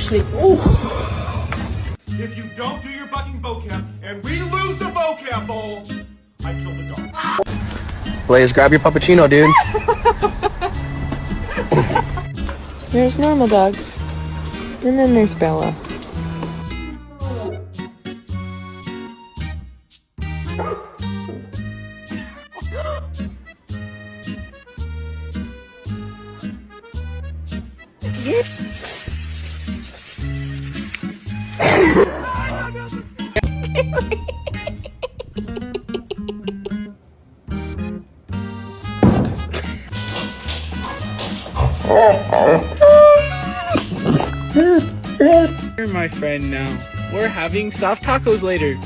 actually... Ooh. If you don't do your bucking vocab and we lose the vocab bowl, I kill the dog. Blaze, grab your puppuccino, dude. There's normal dogs. And then there's Bella. You're my friend now. We're having soft tacos later.